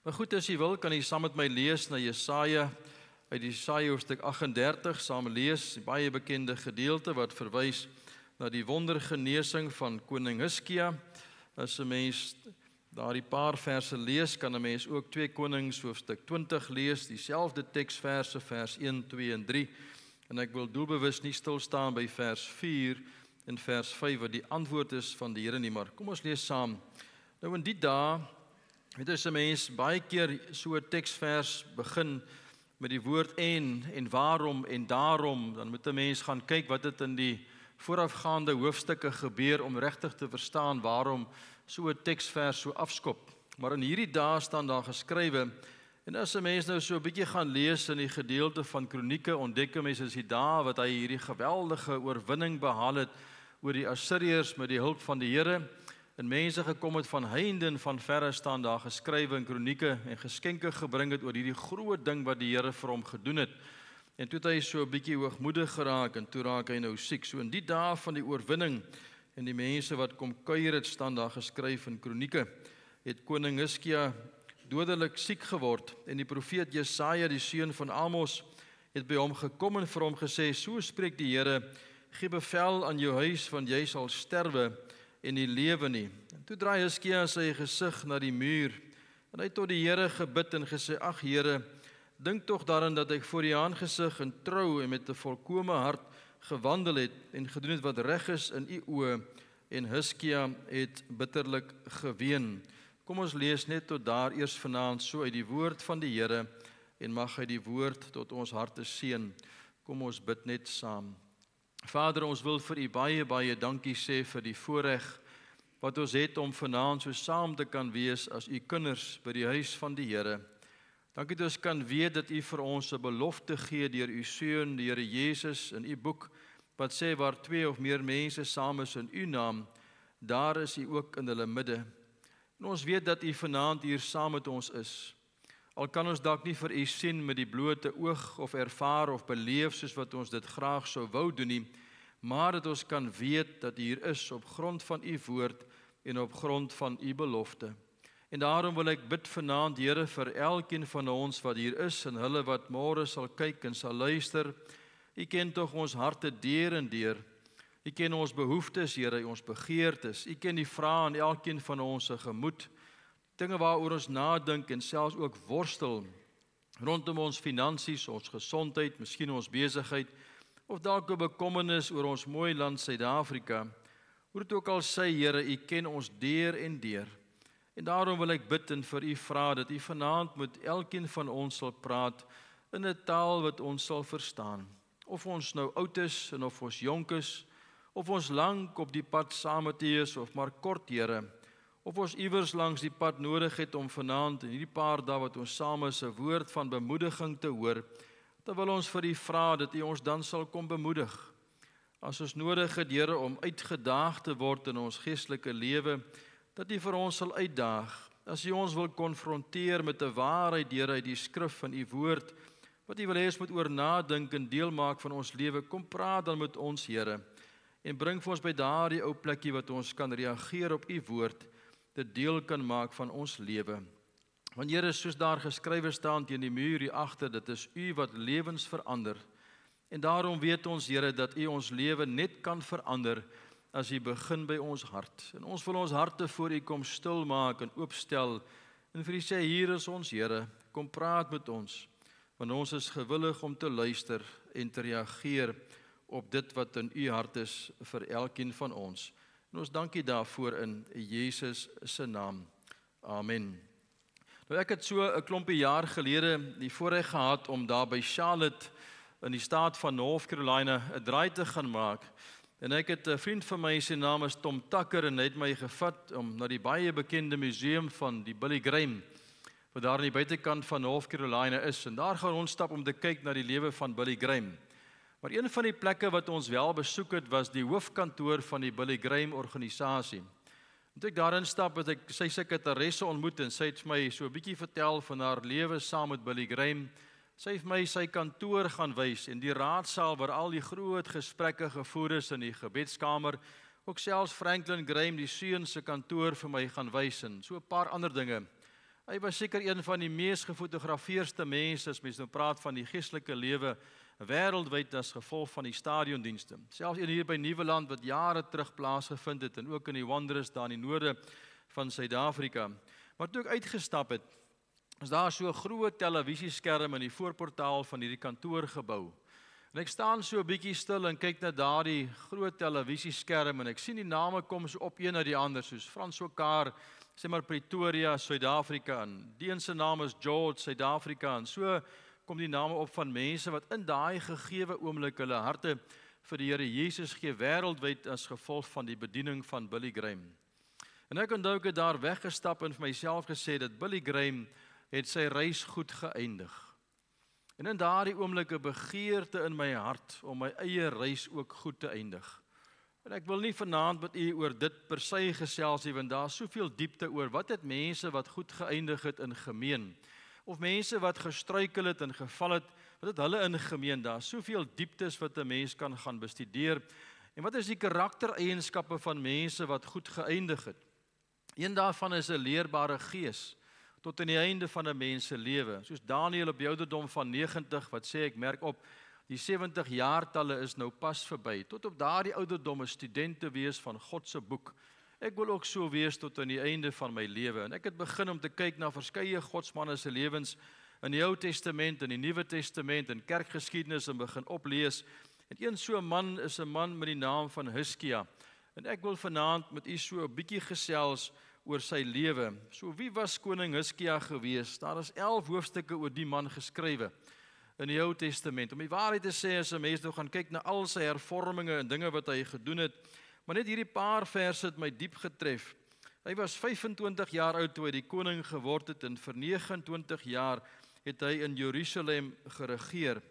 Maar goed, as jy wil, kan jy saam met my lees na Jesaja, uit Jesaja hoofstuk 38, saam lees, die baie bekende gedeelte wat verwys na die wondergenesing van koning Hizkia. As 'n mens daardie paar verse lees, kan 'n mens ook 2 Konings hoofstuk 20 lees, dieselfde teksverse, vers 1, 2 en 3. En ek wil doelbewus nie stil staan by vers 4 en vers 5 wat die antwoord is van die Here nie, maar kom ons lees saam. Nou in die dae, weet as 'n mens baie keer so 'n teksvers begin met die woord en waarom en daarom, dan moet 'n mens gaan kyk wat het in die voorafgaande hoofstukke gebeur om regtig te verstaan waarom so 'n teksvers so afskop. Maar in hierdie dae staan daar geskrywe, en as 'n mens nou so 'n bietjie gaan lees in die gedeelte van Kronieke, ontdek 'n mens is die dae wat hy hierdie geweldige oorwinning behaal het oor die Assiriërs met die hulp van die Here, en mense gekom het van heinde en van verre, staan daar geskrywe in Kronieke, en geskenke gebring het oor hierdie groot ding wat die Here vir hom gedoen het. En toe het hy so 'n bietjie hoogmoedig geraak, en toe raak hy nou siek. So in die dae van die oorwinning, en die mense wat kom kuier het, staan daar geskryf in Kronieke, het koning Hizkia dodelik siek geword, en die profeet Jesaja, die seun van Amos, het by hom gekom en vir hom gesê, so spreek die Here, gee bevel aan jou huis, want jy sal sterwe en nie lewe nie. En toe draai Hizkia sy gesig na die muur, en hy het tot die Here gebid en gesê, ag Here, dink tog daaraan dat ek voor U aangesig in trou en met 'n volkome hart gewandel het en gedoen het wat reg is in U oë, en Hizkia het bitterlik geween. Kom ons lees net tot daar eers vanaand so uit die woord van die Here, en mag hy die woord tot ons harte seën. Kom ons bid net saam. Vader, ons wil vir U baie dankie sê vir die voorreg wat ons het om vanaand so saam te kan wees as U kinders by die huis van die Here. Dankie dat ons kan weet dat U vir ons 'n belofte gee deur U seun, die Here Jesus, in U boek, wat sê waar 2 of meer mense saam is in U naam, daar is U ook in hulle midde. En ons weet dat U vanaand hier saam met ons is. Al kan ons dalk nie vir U sien met die blote oog of ervaar of beleef soos wat ons dit graag sou wou doen nie, maar dat ons kan weet dat U hier is op grond van U woord en op grond van U belofte. En daarom wil ek bid vanaand, Here, vir elkeen van ons wat hier is en hulle wat môre sal kyk en sal luister. U ken tog ons harte deur en deur. U ken ons behoeftes, Here, ons begeertes. U ken die vrae in elkeen van ons se gemoed, dinge waaroor ons nadink en selfs ook worstel rondom ons finansies, ons gesondheid, miskien ons besigheid, of dalk 'n bekommernis oor ons mooi land Suid-Afrika. Hoe dit ook al sê, Here, U ken ons deur en deur. En daarom wil ek bid en vir U vra dat U vanaand met elkeen van ons sal praat in 'n taal wat ons sal verstaan. Of ons nou oud is en of ons jonk is, of ons lank op die pad saam met U is of maar kort, Here, of ons iewers langs die pad nodig het om vanaand in hierdie paar dae wat ons saam is 'n woord van bemoediging te hoor, dan wil ons vir U vra dat U ons dan sal kom bemoedig. As ons nodig het, Here, om uitgedaag te word in ons geestelike lewe, dat U vir ons sal uitdaag. As U ons wil konfronteer met 'n waarheid, Here, uit die skrif van U woord, wat U wil hê ons moet oor nadink en deel maak van ons lewe, kom praat dan met ons, Here, en bring vir ons by daardie ou plekkie wat ons kan reageer op U woord, dit deel kan maak van ons lewe. Want Here, soos daar geskrywe staan teen die muur hier agter, dit is U wat lewens verander. En daarom weet ons, Here, dat U ons lewe net kan verander as U begin by ons hart. En ons wil ons harte voor U kom stil maak en oopstel, en vir U sê, hier is ons, Here, kom praat met ons, want ons is gewillig om te luister en te reageer op dit wat in U hart is vir elkeen van ons. En ons dank U daarvoor in Jesus se naam. Amen. Nou ek het so 'n klompie jaar gelede die voorreg gehad om daar by Charlotte in die staat van North Carolina 'n draai te gaan maak. En ek het 'n vriend van my, sy naam is Tom Tucker, en hy het my gevat om na die baie bekende museum van die Billy Graham, wat daar aan die buitekant van North Carolina is, en daar gaan ons stap om te kyk na die lewe van Billy Graham. Maar een van die plekke wat ons wel besoek het, was die hoofkantoor van die Billy Graham organisasie. En toe ek daarin stap, het ek sy sekretaresse ontmoet, en sy het my so 'n bietjie vertel van haar lewe saam met Billy Graham. Sy het my sy kantoor gaan wys, en die raadsaal waar al die groot gesprekke gevoer is in die gebedskamer, ook selfs Franklin Graham, die seun se kantoor, vir my gaan wys, en so 'n paar ander dinge. Hy was seker een van die mees gefotografeerde mense as mens nou praat van die geestelike lewe wêreldwyd as gevolg van die stadiondienste. Selfs een hier by Nieuweland wat jare terug plaasgevind het en ook in die Wanderers daar in die noorde van Suid-Afrika. Maar toe ek uitgestap het, is daar so 'n groot televisieskerm in die voorportaal van hierdie kantoorgebou. En ek staan so 'n bietjie stil en kyk na daardie groot televisieskerm en ek sien die name kom so op een na die ander, soos Frans Okaar, sê maar Pretoria, Suid-Afrika, en die een se naam is George, Suid-Afrika, en so kom die name op van mense wat in daai gegewe oomblik hulle harte vir die Here Jesus gee wêreldwyd as gevolg van die bediening van Billy Graham. En ek onthou ek het daar weggestap en vir myself gesê dat Billy Graham het sy reis goed geëindig. En in daardie oomblik 'n begeerte in my hart om my eie reis ook goed te eindig. En ek wil nie vanaand met u oor dit per se gesels nie, want daar is soveel diepte oor wat het mense wat goed geëindig het in gemeen, of mense wat gestruikel het en geval het, wat het hulle in gemeen? Daar is soveel dieptes wat 'n mens kan gaan bestudeer. En wat is die karaktereienskappe van mense wat goed geëindig het? Een daarvan is 'n leerbare gees tot aan die einde van 'n mens se lewe. Soos Daniël op die ouderdom van 90 wat sê, ek merk op, die 70 jaartalle is nou pas verby. Tot op daardie ouderdom 'n student te wees van God se boek. Ek wil ook so wees tot aan die einde van my lewe. En ek het begin om te kyk na verskeie godsmanne se lewens in die Ou Testament en die Nuwe Testament en kerkgeskiedenis en begin oplees. En een so 'n man is 'n man met die naam van Hiskia. En ek wil vanaand met u so 'n bietjie gesels oor sy lewe. So wie was koning Hiskia gewees? Daar is 11 hoofstukke oor die man geskrywe in die Ou Testament. Om die waarheid te sê, as 'n mens nou gaan kyk na al sy hervorminge en dinge wat hy gedoen het, maar net hierdie paar verse het my diep getref. Hy was 25 jaar oud toe hy die koning geword het en vir 29 jaar het hy in Jerusalem geregeer.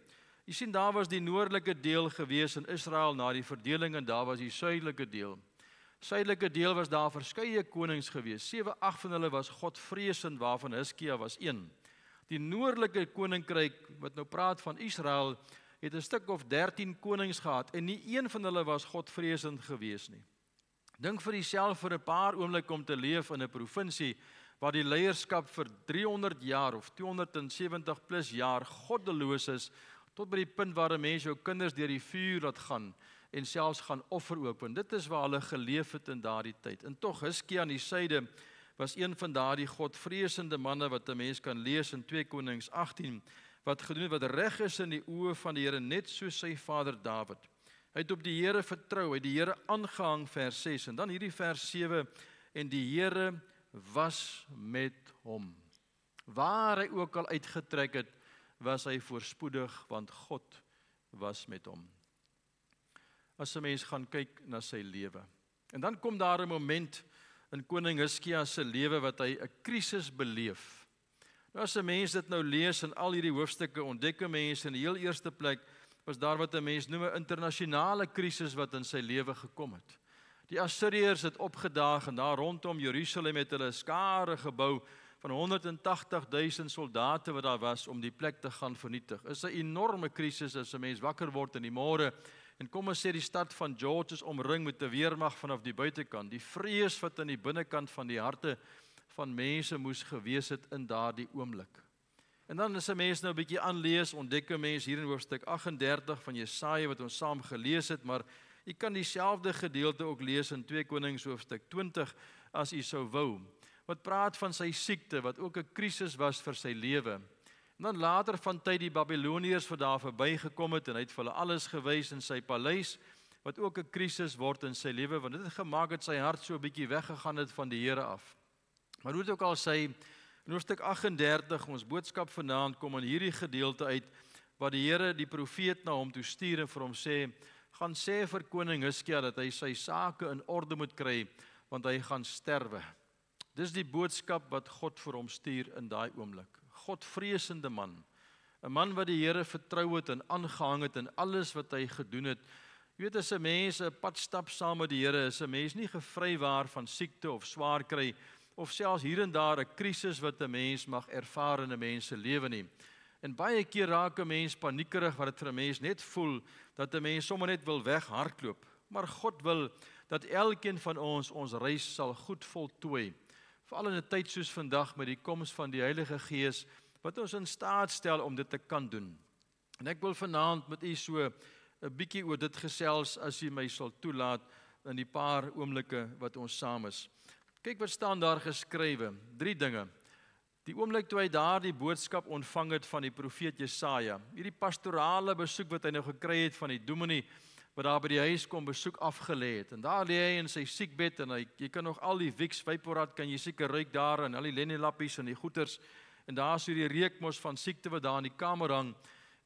Jy sien, daar was die noordelike deel gewees in Israel na die verdeling en daar was die suidelike deel. Suidelike deel was daar verskeie konings gewees. 7-8 van hulle was godvreesend, waarvan Hiskia was een. Die noordelike koninkryk wat nou praat van Israel het 'n stuk of 13 konings gehad en nie een van hulle was godvreesend gewees nie. Dink vir jouself vir 'n paar oomblikke om te leef in 'n provinsie waar die leierskap vir 300 jaar of 270 plus jaar goddeloos is, tot by die punt waar 'n mens jou kinders deur die vuur laat gaan en selfs gaan offer ook, want dit is waar hulle geleef het in daardie tyd. En tog Hiskia aan die suide was een van daardie godvreesende manne wat 'n mens kan lees in 2 Konings 18, wat gedoen het wat reg is in die oë van die Here, net soos sy vader Dawid. Hy het op die Here vertrou, hy het die Here aangehang, vers 6, en dan hierdie vers 7, en die Here was met hom. Waar hy ook al uitgetrek het, was hy voorspoedig, want God was met hom. As 'n mens gaan kyk na sy lewe. En dan kom daar 'n moment in koning Hiskia se lewe wat hy 'n krisis beleef. Nou as 'n mens dit nou lees in al hierdie hoofstukke, ontdek 'n mens in die heel eerste plek was daar wat 'n mens noem 'n internasionale krisis wat in sy lewe gekom het. Die Assiriërs het opgedaag en daar rondom Jerusalem het hulle 'n skare gebou van 180.000 soldate wat daar was om die plek te gaan vernietig. Is 'n enorme krisis as 'n mens wakker word in die môre en kom ons sê die stad van George is omring met 'n weermag vanaf die buitekant. Die vrees wat aan die binnekant van die harte van mense moes gewees het in daardie oomblik. En dan as 'n mens nou 'n bietjie aanlees, ontdek 'n mens hier in hoofstuk 38 van Jesaja wat ons saam gelees het, maar jy kan dieselfde gedeelte ook lees in 2 Konings hoofstuk 20 as jy sou wou. Wat praat van sy siekte, wat ook 'n krisis was vir sy lewe. En dan later van tyd die Babiloniërs wat daar verbygekom het en hy het vir hulle alles gewys in sy paleis, wat ook 'n krisis word in sy lewe, want dit het gemaak dat sy hart so 'n bietjie weggegaan het van die Here af. Maar hoe dit ook al sê, in hoofstuk 38, ons boodskap vanaand kom in hierdie gedeelte uit, waar die Here die profeet na hom toe stuur en vir hom sê, gaan sê vir koning Hiskia dat hy sy sake in orde moet kry, want hy gaan sterwe. Dis die boodskap wat God vir hom stuur in daai oomblik. Godvreesende man, 'n man wat die Here vertrou het en aangehang het in alles wat hy gedoen het. Jy weet, as 'n mens 'n pad stap saam met die Here, is 'n mens nie gevrywaar van siekte of swaar kry, of selfs hier en daar 'n krisis wat 'n mens mag ervaar in 'n mens se lewe nie. En baie keer raak 'n mens paniekerig wat dit vir 'n mens net voel dat 'n mens sommer net wil weghardloop. Maar God wil dat elkeen van ons reis sal goed voltooi. veral in 'n tyd soos vandag met die koms van die Heilige Gees, wat ons in staat stel om dit te kan doen. En ek wil vanaand met u so 'n bietjie oor dit gesels, as u my sal toelaat, in die paar oomblikke wat ons saam is. Kyk wat staan daar geskrywe, 3 dinge. Die oomblik toe hy daardie boodskap ontvang het van die profeet Jesaja, hierdie pastorale besoek wat hy nou gekry het van die dominee, wat daar by die huis kom besoek afgelê het. En daar lê hy in sy siekbed en jy kan nog al die Vicks Vaporub kan jy seker ruik daar en al die lennelappies en die goeters. En daar is so die reukmos van siekte wat daar in die kamer hang.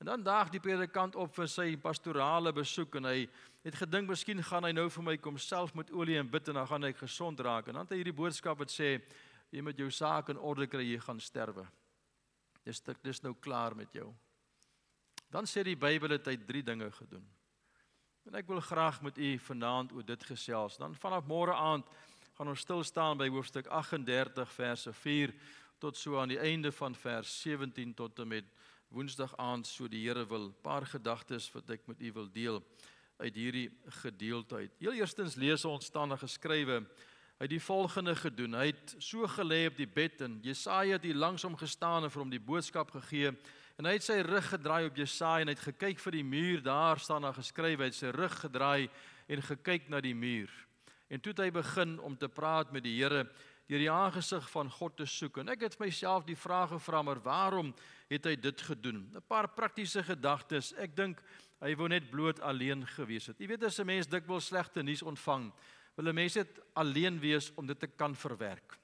En dan daag die predikant op vir sy pastorale besoek en hy het gedink miskien gaan hy nou vir my kom self met olie en bid en dan gaan hy gesond raak. En dan het hy hierdie boodskap wat sê, jy moet jou saak in orde kry, jy gaan sterwe. Dis nou klaar met jou. Dan sê die Bybel het hy 3 dinge gedoen. En ek wil graag met u vanaand oor dit gesels. Dan vanaf môre aand gaan ons stil staan by hoofstuk 38 verse 4 tot so aan die einde van vers 17 tot en met Woensdag aand, so die Here wil. Paar gedagtes wat ek met u wil deel uit hierdie gedeelte uit. Heel eerstens lees ons staan daar geskrywe, hy het die volgende gedoen. Hy het so gelê op die bed en Jesaja het hier langs hom gestaan en vir hom die boodskap gegee. En hy het sy rug gedraai op Jesaja en hy het gekyk vir die muur, daar staan daar geskrywe, hy het sy rug gedraai en gekyk na die muur. En toe het hy begin om te praat met die Here, deur die aangesig van God te soek. En ek het myself die vraag gevra, maar waarom het hy dit gedoen? 'n Paar praktiese gedagtes. Ek dink hy wou net bloot alleen gewees het. Jy weet, as 'n mens dikwels slegte nuus ontvang, wil 'n mens net alleen wees om dit te kan verwerk.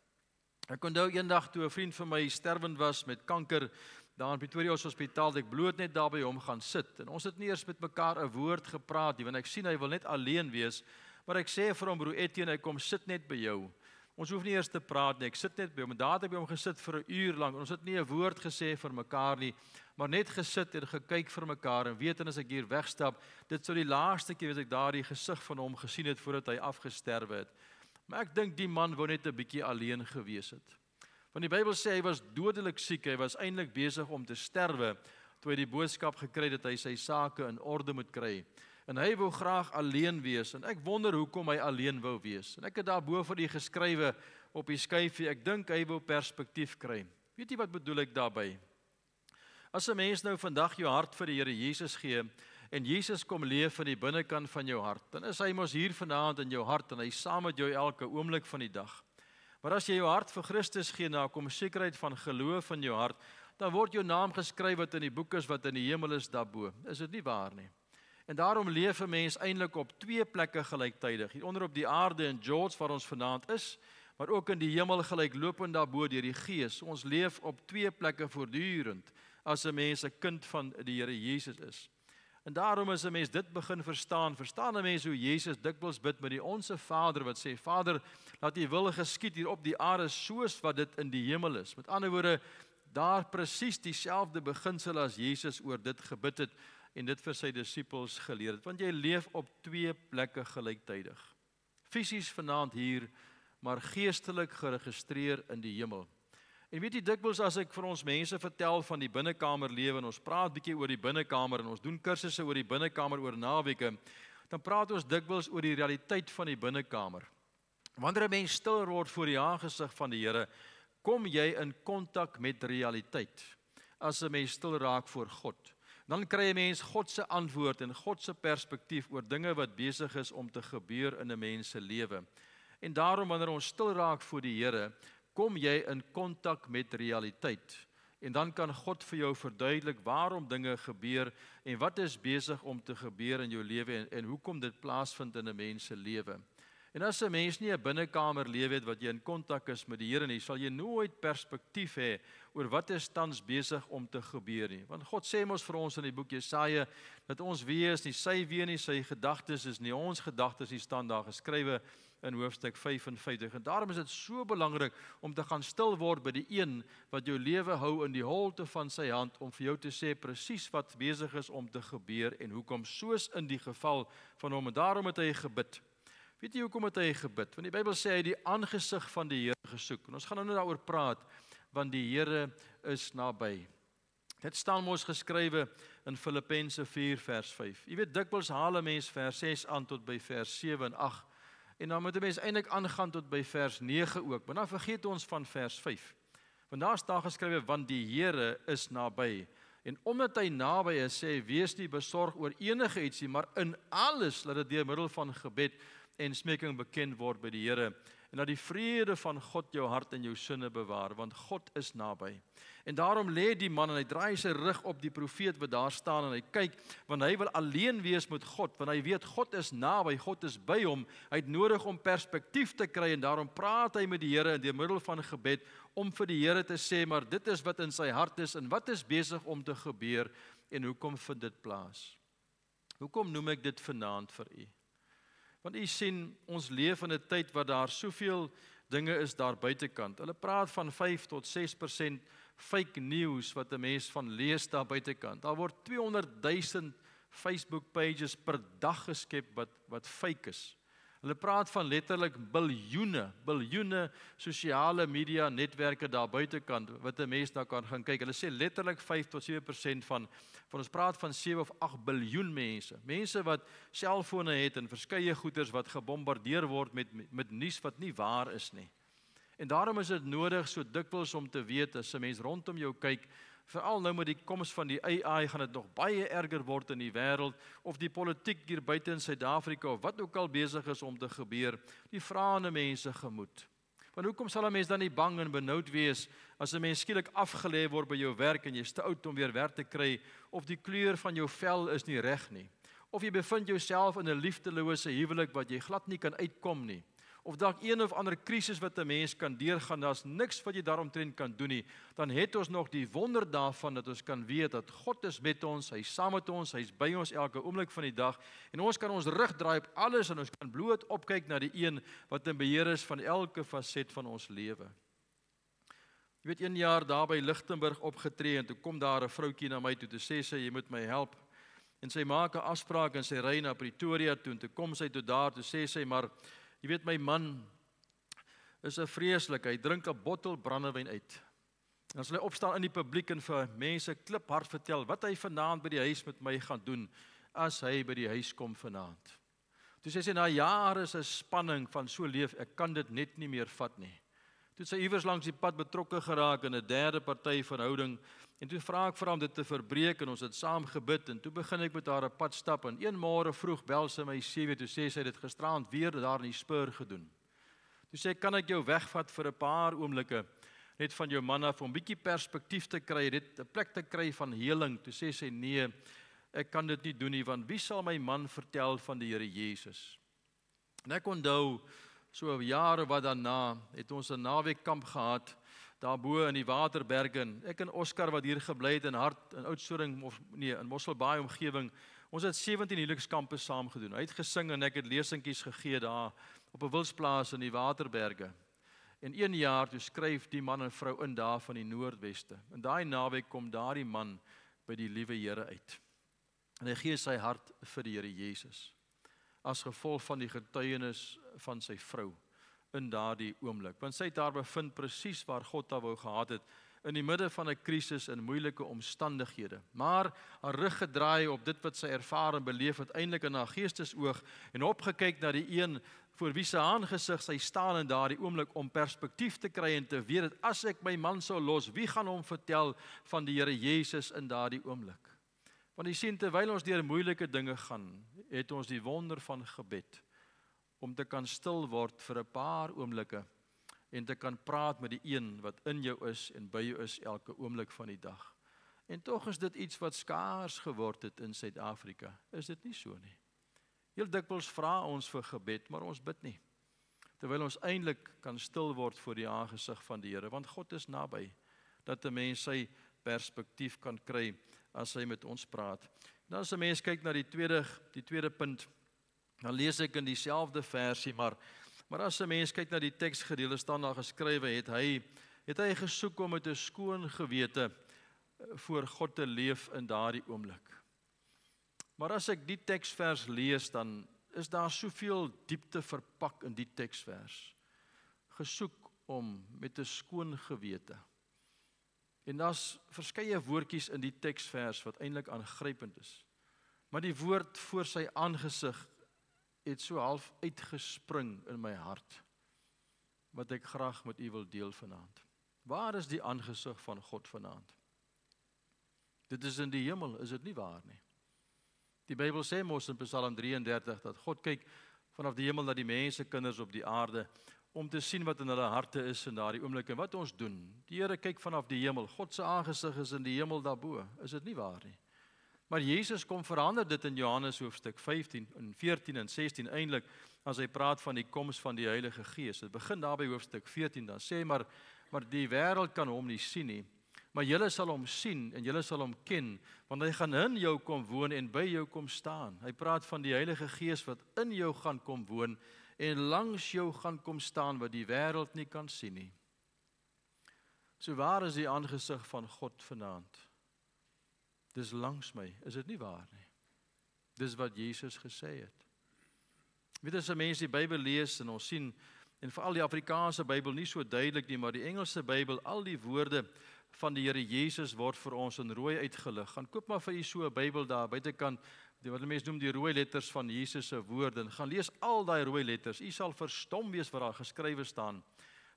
Ek onthou eendag toe 'n vriend van my sterwend was met kanker, daar in Pretoria Hospitaal, het ek bloot net daar by hom gaan sit. En ons het nie eers met mekaar 'n woord gepraat nie, want ek sien hy wil net alleen wees. Maar ek sê vir hom, broer Etienne, hy kom sit net by jou. Ons hoef nie eers te praat nie, ek sit net by hom. En daar het ek by hom gesit vir 'n uur lank. Ons het nie 'n woord gesê vir mekaar nie, maar net gesit en gekyk vir mekaar. En weet, en as ek hier wegstap, dit sou die laaste keer as ek daardie gesig van hom gesien het voordat hy afgesterwe het. Maar ek dink die man wou net 'n bietjie alleen gewees het. Want die Bybel sê hy was dodelik siek, hy was eintlik besig om te sterwe, toe hy die boodskap gekry het dat hy sy sake in orde moet kry. En hy wou graag alleen wees, en ek wonder hoekom hy alleen wou wees. En ek het daarbo vir die geskrywe op die skyfie, ek dink hy wou perspektief kry. Weet jy wat bedoel ek daarby? As 'n mens nou vandag jou hart vir die Here Jesus gee, en Jesus kom leef in die binnekant van jou hart, dan is hy mos hier vanaand in jou hart, en hy is saam met jou elke oomblik van die dag. Maar as jy jou hart vir Christus gee, nou kom sekerheid van geloof in jou hart, dan word jou naam geskryf wat in die boek is, wat in die hemel is daarbo. Is dit nie waar nie? En daarom leef 'n mens eintlik op 2 plekke gelyktydig. Hier onder op die aarde in George waar ons vanaand is, maar ook in die hemel gelyklopend daarbo deur die Gees. Ons leef op 2 plekke voortdurend as 'n mens 'n kind van die Here Jesus is. En daarom as 'n mens dit begin verstaan 'n mens hoe Jesus dikwels bid met die Onse Vader wat sê, Vader, laat U wil geskied hier op die aarde soos wat dit in die hemel is. Met ander woorde, daar presies dieselfde beginsel as Jesus oor dit gebid het en dit vir sy disippels geleer het, want jy leef op 2 plekke gelyktydig. Fisies vanaand hier, maar geestelik geregistreer in die hemel. En weet jy, dikwels as ek vir ons mense vertel van die binnekamerlewe, en ons praat bietjie oor die binnekamer, en ons doen kursusse oor die binnekamer oor naweke, dan praat ons dikwels oor die realiteit van die binnekamer. Wanneer 'n mens stil word voor die aangesig van die Here, kom jy in kontak met realiteit. As 'n mens stil raak voor God, dan kry 'n mens God se antwoord en God se perspektief oor dinge wat besig is om te gebeur in 'n mens se lewe. En daarom wanneer ons stil raak voor die Here, kom jy in kontak met realiteit. En dan kan God vir jou verduidelik waarom dinge gebeur en wat is besig om te gebeur in jou lewe en hoekom dit plaasvind in 'n mens se lewe. En as 'n mens nie 'n binnekamer lewe het wat jy in kontak is met die Here nie, sal jy nooit perspektief hê oor wat is tans besig om te gebeur nie. Want God sê mos vir ons in die boek Jesaja dat ons weë is nie sy weë nie, sy gedagtes is nie ons gedagtes, hier staan daar geskrywe in hoofstuk 55. En daarom is dit so belangrik om te gaan stil word by die een wat jou lewe hou in die holte van sy hand, om vir jou te sê presies wat besig is om te gebeur en hoekom, soos in die geval van hom. En daarom het hy gebid. Weet jy hoekom het hy gebid? Want die Bybel sê hy het die aangesig van die Here gesoek. En ons gaan nou daaroor praat, want die Here is naby. Dit staan mos geskrywe in Filippense 4 vers 5. Jy weet, dikwels haal 'n mens vers 6 aan tot by vers 7 en 8. En dan moet 'n mens eintlik aangaan tot by vers 9 ook, maar dan vergeet ons van vers 5. Want daar staan geskrywe, want die Here is naby. En omdat hy naby is, sê hy, wees nie besorg oor enige ietsie, maar in alles laat dit deur middel van gebed en smeking bekend word by die Here. En dat die vrede van God jou hart en jou sinne bewaar, want God is naby. En daarom lê die man en hy draai sy rug op die profeet wat daar staan en hy kyk, want hy wil alleen wees met God, want hy weet God is naby, God is by hom. Hy het nodig om perspektief te kry en daarom praat hy met die Here deur middel van gebed om vir die Here te sê, maar dit is wat in sy hart is en wat is besig om te gebeur en hoekom vind dit plaas? Hoekom noem ek dit vanaand vir u? Want u sien, ons leef in 'n tyd waar daar soveel dinge is daar buitekant. Hulle praat van 5 tot 6% fake news wat 'n mens van lees daar buitekant. Daar word 200,000 Facebook pages per dag geskep wat fake is. Hulle praat van letterlik biljoene sosiale media netwerke daar buitekant wat 'n mens daar kan gaan kyk. Hulle sê letterlik 5 tot 7% van ons praat van 7 of 8 biljoen mense. Mense wat selfone het en verskeie goeders wat gebombardeer word met nuus wat nie waar is nie. En daarom is dit nodig so dikwels om te weet as 'n mens rondom jou kyk, veral nou met die koms van die AI gaan dit nog baie erger word in die wêreld of die politiek hier buite in Suid-Afrika of wat ook al besig is om te gebeur, die vraende mense gemoed. Want hoekom sal 'n mens dan nie bang en benoud wees as 'n mens skielik afgelê word by jou werk en jy's te oud om weer werk te kry of die kleur van jou vel is nie reg nie of jy bevind jouself in 'n liefdelose huwelik wat jy glad nie kan uitkom nie of dalk een of ander krisis wat 'n mens kan deurgaan, daar's niks wat jy daaromtrent kan doen nie, dan het ons nog die wonder daarvan dat ons kan weet dat God is met ons, hy is saam met ons, hy is by ons elke oomblik van die dag en ons kan ons rug draai op alles en ons kan bloot opkyk na die een wat in beheer is van elke faset van ons lewe. Jy weet, 1 jaar daar by Lichtenburg opgetree en toe kom daar 'n vroutjie na my toe te sê sy, jy moet my help. En sy maak 'n afspraak en sy ry na Pretoria toe en toe kom sy toe daar toe sê sy, maar jy weet my man is 'n vreeslik, hy drink 'n bottel brandewyn uit. En as hy opstaan in die publiek en vir mense kliphard vertel wat hy vanaand by die huis met my gaan doen as hy by die huis kom vanaand. Toe sê sy, na jare is 'n spanning van so leef, ek kan dit net nie meer vat nie. Toe sy iewers langs die pad betrokke geraak in 'n derde party verhouding en toe vra ek vir hom dit te verbreek en ons het saam gebid en toe begin ek met haar 'n pad stap en een môre vroeg bel sy my 7 toe sê sy dit gisteraand weer daar in die Spur gedoen. Toe sê kan ek jou wegvat vir 'n paar oomblikke net van jou man af om 'n bietjie perspektief te kry, dit 'n plek te kry van heling. Toe sê sy nee, ek kan dit nie doen nie want wie sal my man vertel van die Here Jesus? En ek onthou so jare wat daarna het ons 'n naweekkamp gehad daarbo in die Waterberge en ek en Oscar wat hier gebly het in Hart in Oudtshoorn of nee in Mosselbaai omgewing. Ons het 17 huwelikskampe saam gedoen. Hy het gesing en ek het lesingkies gegee daar op 'n wilsplaas in die Waterberge. En 1 jaar toe skryf die man en vrou in daar van die Noordweste. En daai naweek kom daardie man by die liewe Here uit. En hy gee sy hart vir die Here Jesus as gevolg van die getuienis van sy vrou in daardie oomblik. Want sy het daar bevind presies waar God haar wou gehad het, in die midde van 'n krisis en moeilike omstandighede. Maar haar rug gedraai op dit wat sy ervaar en beleef het, eintlik in haar geestesoog en opgekyk na die een voor wie se aangesig sy staan in daardie oomblik om perspektief te kry en te weet dat as ek my man sou los, wie gaan hom vertel van die Here Jesus in daardie oomblik? Want jy sien, terwyl ons deur moeilike dinge gaan, het ons die wonder van gebed om te kan stil word vir 'n paar oomblikke en te kan praat met die een wat in jou is en by jou is elke oomblik van die dag. En tog is dit iets wat skaars geword het in Suid-Afrika. Is dit nie so nie? Heel dikwels vra ons vir gebed, maar ons bid nie. Terwyl ons eintlik kan stil word voor die aangesig van die Here, want God is naby, dat 'n mens sy perspektief kan kry as hy met ons praat. Dan as 'n mens kyk na die tweede punt, dan lees ek in dieselfde versie, maar as 'n mens kyk na die teksgedeelte staan daar geskrywe, het hy gesoek om met 'n skoon gewete voor God te leef in daardie oomblik. Maar as ek die teksvers lees, dan is daar soveel diepte verpak in die teksvers. Gesoek om met 'n skoon gewete. En daar's verskeie woordjies in die teksvers wat eintlik aangrypend is. Maar die woord voor sy aangesig het so half uitgespring in my hart, wat ek graag met u wil deel vanaand. Waar is die aangesig van God vanaand? Dit is in die hemel, is dit nie waar nie? Die Bybel sê mos in Psalm 33, dat God kyk vanaf die hemel na die mense, kinders op die aarde, om te sien wat in hulle harte is in daardie oomblik, en wat ons doen. Die Here kyk vanaf die hemel, God se aangesig is in die hemel daarbo, is dit nie waar nie? Maar Jesus kom verander dit in Johannes hoofstuk 15, en 14 en 16 eintlik, as hy praat van die koms van die Heilige Gees. Dit begin daar by hoofstuk 14, dan sê maar die wêreld kan hom nie sien nie, maar julle sal hom sien en julle sal hom ken, want hy gaan in jou kom woon en by jou kom staan. Hy praat van die Heilige Gees wat in jou gaan kom woon en langs jou gaan kom staan wat die wêreld nie kan sien nie. So waar is die aangesig van God vanaand? Dis langs my, is dit nie waar nie? Dis wat Jesus gesê het. Weet as 'n mens die Bybel lees en ons sien, en veral die Afrikaanse Bybel nie so duidelik nie, maar die Engelse Bybel, al die woorde van die Here Jesus word vir ons in rooi uitgelig. Gaan koop maar vir u so 'n Bybel daar buitekant, wat die mense noem die rooi letters van Jesus se woorde, en gaan lees al daai rooi letters. U sal verstom wees wat daar geskrywe staan.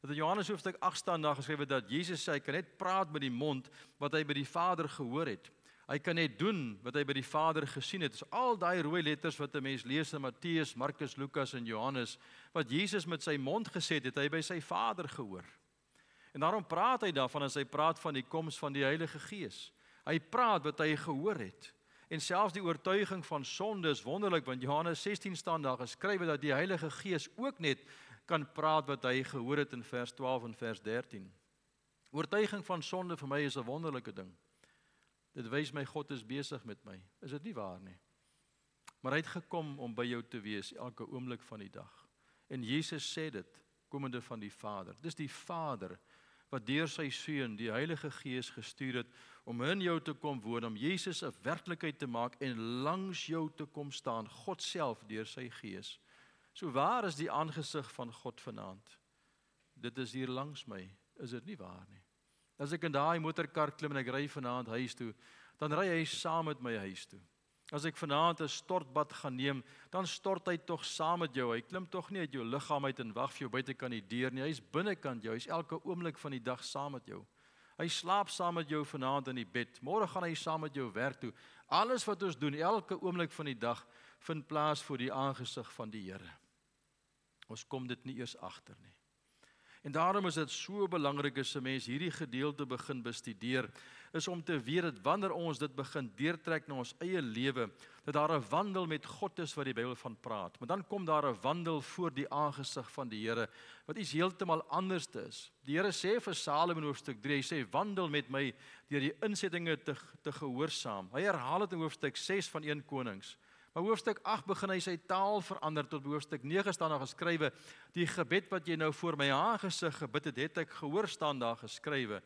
Dat in Johannes hoofstuk 8 staan daar geskrywe dat Jesus sê hy kan net praat met die mond wat hy by die Vader gehoor het. Hy kan net doen wat hy by die Vader gesien het. So al daai rooi letters wat 'n mens lees in Matteus, Markus, Lukas en Johannes, wat Jesus met sy mond gesê het, het hy by sy Vader gehoor. En daarom praat hy daarvan as hy praat van die koms van die Heilige Gees. Hy praat wat hy gehoor het. En selfs die oortuiging van sonde is wonderlik, want Johannes 16 staan daar geskrywe dat die Heilige Gees ook net kan praat wat hy gehoor het in vers 12 en vers 13. Oortuiging van sonde vir my is 'n wonderlike ding. Dit wys my God is besig met my. Is dit nie waar nie? Maar hy het gekom om by jou te wees elke oomblik van die dag. En Jesus sê dit, komende van die Vader. Dis die Vader wat deur sy Seun, die Heilige Gees, gestuur het om in jou te kom woon, om Jesus 'n werklikheid te maak en langs jou te kom staan, God self deur sy Gees. So waar is die aangesig van God vanaand? Dit is hier langs my, is dit nie waar nie? As ek in daai motorkar klim en ek ry vanaand huis toe, dan ry hy saam met my huis toe. As ek vanaand 'n stortbad gaan neem, dan stort hy tog saam met jou. Hy klim tog nie uit jou liggaam uit en wag vir jou buitekant die deur nie. Hy's binnekant jou. Hy's elke oomblik van die dag saam met jou. Hy slaap saam met jou vanaand in die bed. Môre gaan hy saam met jou werk toe. Alles wat ons doen, elke oomblik van die dag, vind plaas voor die aangesig van die Here. Ons kom dit nie eers agter nie. En daarom is dit so belangrik as 'n mens hierdie gedeelte begin bestudeer, is om te weet dat wanneer ons dit begin deurtrek na ons eie lewe, dat daar 'n wandel met God is wat die Bybel van praat. Maar dan kom daar 'n wandel voor die aangesig van die Here, wat iets heeltemal anders is. Die Here sê vir Salomo in hoofstuk 3, hy sê, wandel met my deur die insettinge te gehoorsaam. Hy herhaal dit in hoofstuk 6 van 1 Konings. Maar hoofstuk 8 begin hy sy taal verander, tot hoofstuk 9 staan daar geskrywe, die gebed wat jy nou voor my aangesig gebid het ek gehoor, staan daar geskrywe.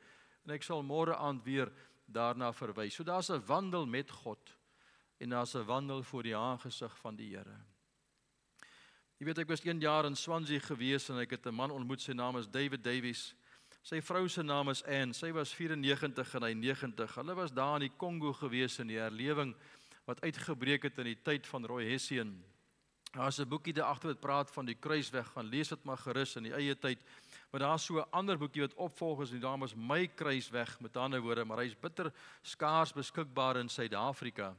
En ek sal môre aand weer daarna verwys. So daar's 'n wandel met God, en daar's 'n wandel voor die aangesig van die Here. Jy weet, ek was 1 jaar in Swansea gewees, en ek het 'n man ontmoet, sy naam is David Davies. Sy vrou se naam is Anne, sy was 94 en hy 90. Hulle was daar in die Kongo gewees in die herlewing, wat uitgebreek het in die tyd van Roy Hession. Daar is 'n boekie daar agter wat praat van die kruisweg, gaan lees dit maar gerus in die eie tyd. Maar daar is so 'n ander boekie wat opvolg is, en die naam is My Kruisweg, met ander woorde, maar hy's bitter skaars beskikbaar in Suid-Afrika.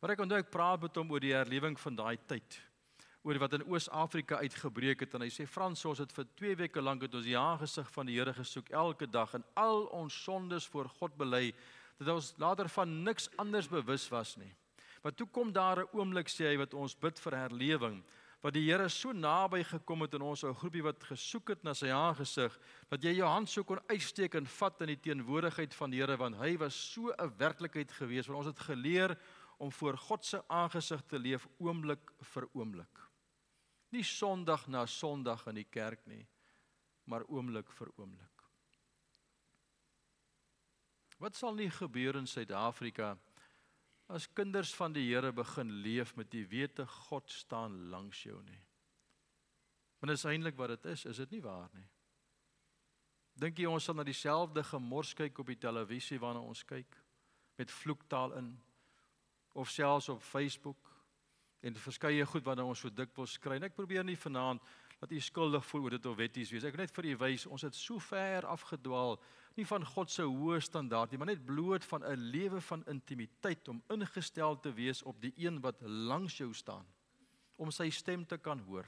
Maar ek onthou ek praat met hom oor die herlewing van daai tyd, oor wat in Oos-Afrika uitgebreek het, en hy sê, Frans, ons het vir 2 weke lank het ons die aangesig van die Here gesoek, elke dag, en al ons sondes voor God bely, dat ons later van niks anders bewus was nie. Maar toe kom daar 'n oomblik, sê hy, wat ons bid vir herlewing, wat die Here so naby gekom het in ons ou groepie wat gesoek het na sy aangesig, dat jy jou hand so kon uitsteek en vat in die teenwoordigheid van die Here, want hy was so 'n werklikheid gewees, want ons het geleer om voor God se aangesig te leef oomblik vir oomblik. Nie Sondag na Sondag in die kerk nie, maar oomblik vir oomblik. Wat sal nie gebeur in Suid-Afrika as kinders van die Here begin leef met die wete God staan langs jou nie? Want dit is eintlik wat dit is dit nie waar nie? Dink jy ons sal na dieselfde gemors kyk op die televisie waarna ons kyk, met vloektaal in, of selfs op Facebook, en verskeie goed wat ons so dikwels kry. En ek probeer nie vanaand dat u skuldig voel oor dit of wetties wees. Ek wil net vir u wys, ons het so ver afgedwaal, nie van God se hoë standaard nie, maar net bloot van 'n lewe van intimiteit, om ingestel te wees op die een wat langs jou staan, om sy stem te kan hoor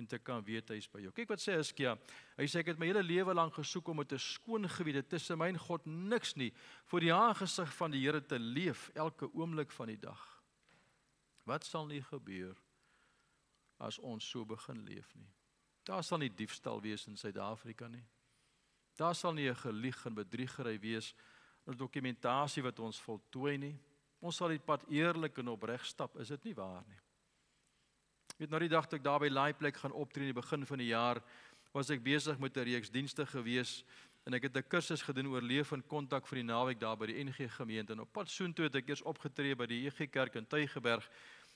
en te kan weet hy is by jou. Kyk wat sê Hiskia. Hy sê ek het my hele lewe lank gesoek om met 'n skoon gewete tussen my en God niks nie voor die aangesig van die Here te leef elke oomblik van die dag. Wat sal nie gebeur as ons so begin leef nie? Daar sal nie diefstal wees in Suid-Afrika nie. Daar sal nie 'n gelieg en bedriegery wees, 'n dokumentasie wat ons voltooi nie. Ons sal die pad eerlik en opreg stap, is dit nie waar nie? Weet nou die dag toe ek daar by Laaiplek gaan optree in die begin van die jaar, was ek besig met 'n reeks dienste gewees en ek het 'n kursus gedoen oor leef in kontak vir die naweek daar by die NG gemeente. En op pad soontoe het ek eers opgetree by die EG Kerk in Tygerberg.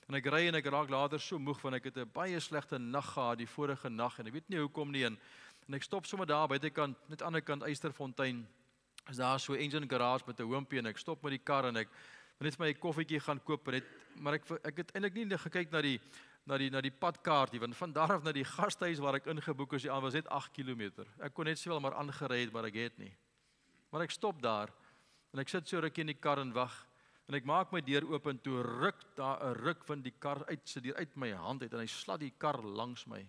En ek ry en ek raak later so moeg want ek het 'n baie slegte nag gehad die vorige nag en ek weet nie hoekom nie. En ek stop sommer daar buitekant, net aan die ander kant Eysterfontein. Is daar so 'n engine garage met 'n hoompie en ek stop met die kar en ek wil net vir my 'n koffietjie gaan koop en maar ek het eintlik nie gekyk na die padkaartie, want van daar af na die gastehuis waar ek ingeboek is, was net 8 km. Ek kon net sowel maar aangery het, maar ek het nie. Maar ek stop daar en ek sit so rukkie in die kar en wag en ek maak my deur oop en toe ruk daar 'n ruk van die kar uit, sy deur uit my hand uit en hy slat die kar langs my.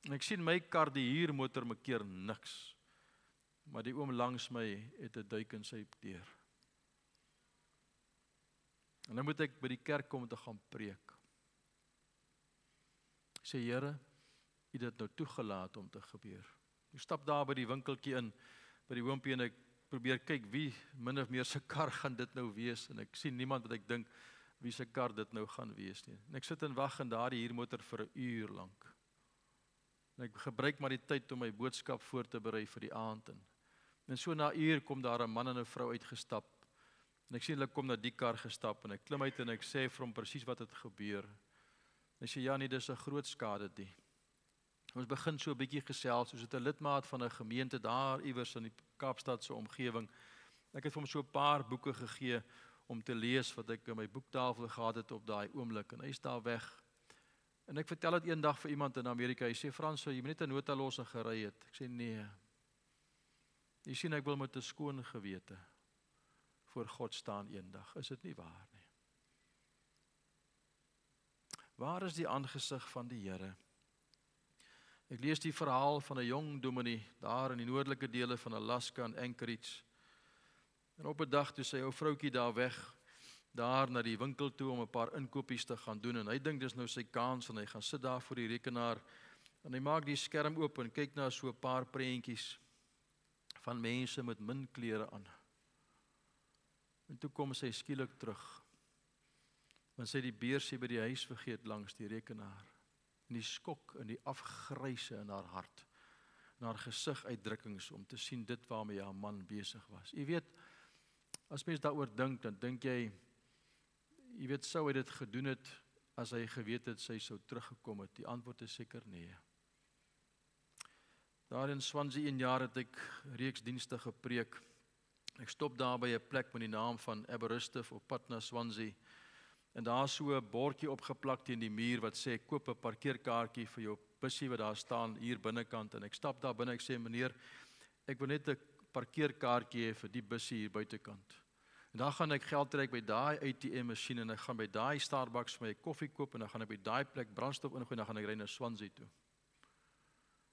En ek sien my kar, die huurmotor, keer niks. Maar die oom langs my het 'n duik in sy deur. En nou moet ek by die kerk kom om te gaan preek. Ek sê, Here, U het dit nou toegelaat om te gebeur. Ek stap daar by die winkeltjie in, by die hoompie en ek probeer kyk wie min of meer se kar gaan dit nou wees en ek sien niemand wat ek dink wie se kar dit nou gaan wees nie. En ek sit en wag in daardie huurmotor vir 'n uur lank. En ek gebruik maar die tyd om my boodskap voor te berei vir die aand. En so na 'n uur kom daar 'n man en 'n vrou uitgestap. En ek sien hulle kom na die kar gestap en ek klim uit en ek sê vir hom presies wat het gebeur. En hy sê, ja nee, dis 'n groot skade die. Ons begin so 'n bietjie gesels, soos 'n lidmaat van 'n gemeente daar iewers in die Kaapstad se omgewing. Ek het vir hom so 'n paar boeke gegee om te lees wat ek in my boektafel gehad het op daai oomblik en hy is daar weg. En ek vertel dit eendag vir iemand in Amerika. Hy sê, Frans, jy moet net 'n nota los en gery het. Ek sê nee. Jy sien ek wil met 'n skoon gewete voor God staan eendag. Is dit nie waar nie? Waar is die aangesig van die Here? Ek lees die verhaal van 'n jong dominee daar in die noordelike dele van Alaska en Anchorage. En op 'n dag toe sy ou vroutjie daar weg, daar na die winkel toe om 'n paar inkopies te gaan doen en hy dink dis nou sy kans en hy gaan sit daar voor die rekenaar en hy maak die skerm oop en kyk na so 'n paar prentjies van mense met min klere aan. En toe kom sy skielik terug. Want sy het die beursie by die huis vergeet langs die rekenaar. En die skok en die afgryse in haar hart. En haar gesiguitdrukkings om te sien dit waarmee haar man besig was. Jy weet, as mens daaroor dink, dan dink jy weet, sou hy dit gedoen het as hy geweet het sy sou teruggekom het? Die antwoord is seker nee. Daar in Swansea 1 jaar het ek reeks dienste gepreek. Ek stop daar by 'n plek met die naam van Aberystwyth op pad na Swansea. En daar is so 'n bordjie opgeplak teen die muur wat sê koop 'n parkeerkaartjie vir jou bussie wat daar staan hier binnekant. En ek stap daar binne, ek sê meneer, ek wil net 'n parkeerkaartjie hê vir die bussie hier buitekant. En dan gaan ek geld trek by daai ATM masjien en ek gaan by daai Starbucks vir my koffie koop en dan gaan ek by daai plek brandstof ingooi en dan gaan ek ry na Swansea toe.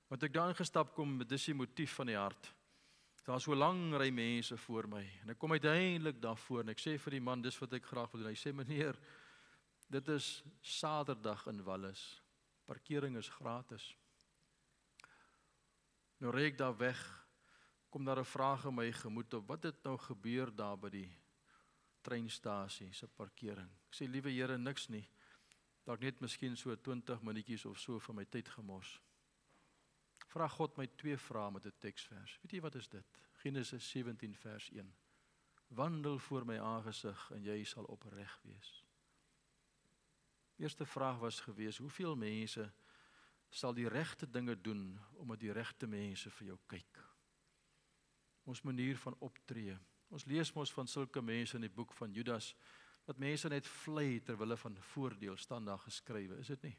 Want ek daar ingestap kom met dis die motief van die hart. Daar is so lang ry mense voor my en ek kom uiteindelik daarvoor en ek sê vir die man, dis wat ek graag wil doen. Hy sê, meneer, dit is Saterdag in Wallis. Parkering is gratis. Nou ry ek daar weg, kom daar 'n vraag in my gemoed op, wat het nou gebeur daar by die treinstasie se parkering? Ek sê, liewe Here, niks nie. Dalk net miskien so 20 minuutjies of so van my tyd gemors. Vra God my 2 vrae met 'n teksvers. Weet jy wat is dit? Genesis 17 vers 1. Wandel voor my aangesig en jy sal opreg wees. Eerste vraag was gewees, hoeveel mense sal die regte dinge doen omdat die regte mense vir jou kyk? Ons manier van optree. Ons lees mos van sulke mense in die boek van Judas dat mense net vlei ter wille van voordeel, staan daar geskrywe, is dit nie?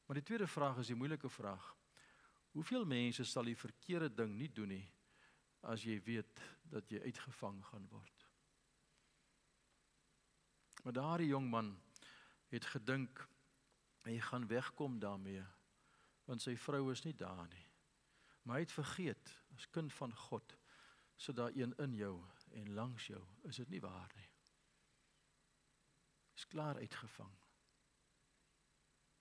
Maar die tweede vraag is die moeilike vraag. Hoeveel mense sal die verkeerde ding nie doen nie, as jy weet dat jy uitgevang gaan word? Maar daardie jong man het gedink, hy gaan wegkom daarmee, want sy vrou is nie daar nie. Maar hy het vergeet, as kind van God, so daar een in jou en langs jou, is dit nie waar nie. Is klaar uitgevang.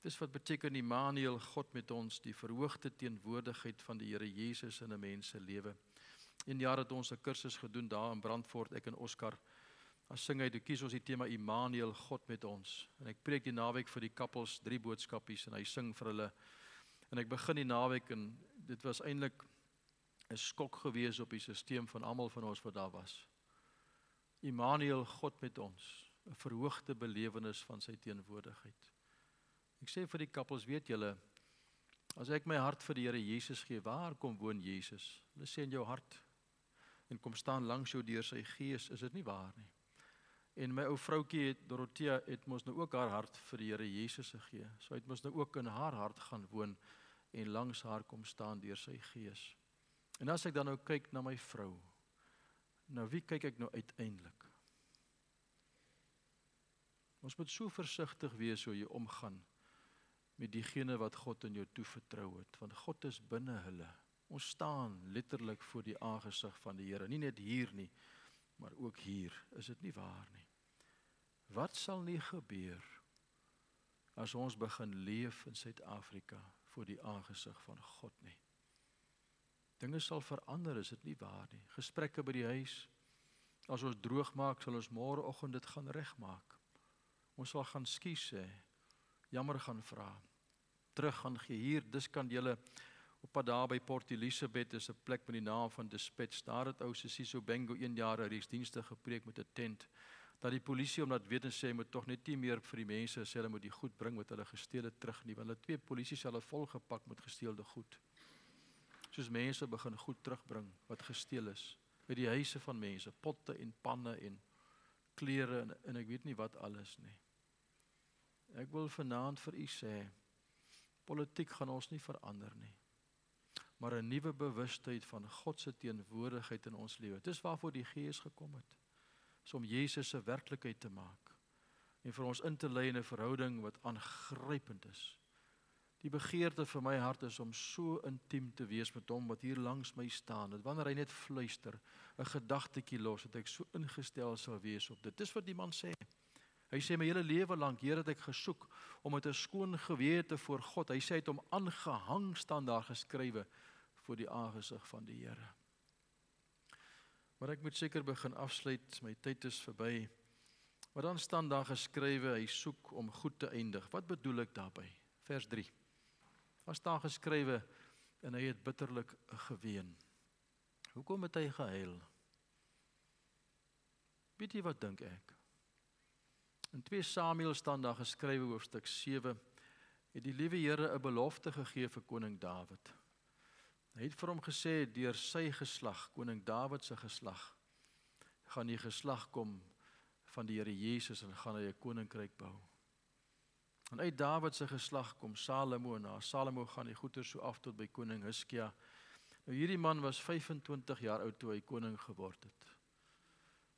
Dis wat beteken Immanuel, God met ons, die verhoogde teenwoordigheid van die Here Jesus in 'n mens se lewe. Een jaar het ons 'n kursus gedoen daar in Brandfort, ek en Oscar. As sing hy, toe kies ons die tema Immanuel, God met ons. En ek preek die naweek vir die kappels 3 boodskapies en hy sing vir hulle. En ek begin die naweek en dit was eintlik 'n skok gewees op die sisteem van almal van ons wat daar was. Immanuel, God met ons, 'n verhoogde belewenis van sy teenwoordigheid. Ek sê vir die kappels, weet julle, as ek my hart vir die Here Jesus gee, waar kom woon Jesus? Hulle sê in jou hart en kom staan langs jou deur sy gees, is dit nie waar nie? En my ou vroutjie, Dorothea, het mos nou ook haar hart vir die Here Jesus gegee. So hy het mos nou ook in haar hart gaan woon en langs haar kom staan deur sy gees. En as ek dan nou kyk na my vrou, nou wie kyk ek nou uiteindelik? Ons moet so versigtig wees hoe jy omgaan met diegene wat God in jou toevertrou het, want God is binne hulle. Ons staan letterlik voor die aangesig van die Here, nie net hier nie, maar ook hier, is dit nie waar nie. Wat sal nie gebeur as ons begin leef in Suid-Afrika voor die aangesig van God nie? Dinge sal verander, is dit nie waar nie. Gesprekke by die huis, as ons droog maak, sal ons môreoggend dit gaan regmaak. Ons sal gaan skuis sê, jammer gaan vra, terug gaan gee. Hier, dis kan julle op pad daar by Port Elizabeth, is 'n plek met die naam van Dispatch. Daar het ou Sisiso Bengo 1 jaar 'n regsdienste gepreek met 'n tent, dat die polisie omdat weet en sê, moet tog net nie meer vir die mense sê, hulle moet die goed bring wat hulle gesteel het terug nie, want hulle 2 polisie hulle volgepak met gesteelde goed. Soos mense begin goed terugbring wat gesteel is, by die huise van mense, potte en panne en klere en ek weet nie wat alles nie. Ek wil vanaand vir u sê, politiek gaan ons nie verander nie, maar 'n nuwe bewustheid van God se teenwoordigheid in ons lewe. Dis waarvoor die Gees gekom het, is om Jesus se werklikheid te maak en vir ons in te lei in 'n verhouding wat aangrypend is. Die begeerte vir my hart is om so intiem te wees met hom wat hier langs my staan, dat wanneer hy net fluister, 'n gedagtetjie los, dat ek so ingestel sal wees op dit. Dis wat die man sê. Hy sê, my hele lewe lank, Here, het ek gesoek om met 'n skoon gewete voor God. Hy sê, hy het hom aangehang, staan daar geskrywe, voor die aangesig van die Here. Maar ek moet seker begin afsluit, my tyd is verby. Maar dan staan daar geskrywe, hy soek om goed te eindig. Wat bedoel ek daarby? Vers 3. Daar staan geskrywe, en hy het bitterlik geween. Hoekom het hy gehuil? Weet jy wat dink ek? In 2 Samuel staan daar geskrywe hoofstuk 7, het die liewe Here 'n belofte gegee vir koning Dawid. Hy het vir hom gesê, deur sy geslag, koning Dawid se geslag, gaan die geslag kom van die Here Jesus en gaan hy 'n koninkryk bou. En uit Dawid se geslag kom Salomo, en na Salomo gaan die goeie so af tot by koning Hiskia. Nou hierdie man was 25 jaar oud toe hy koning geword het.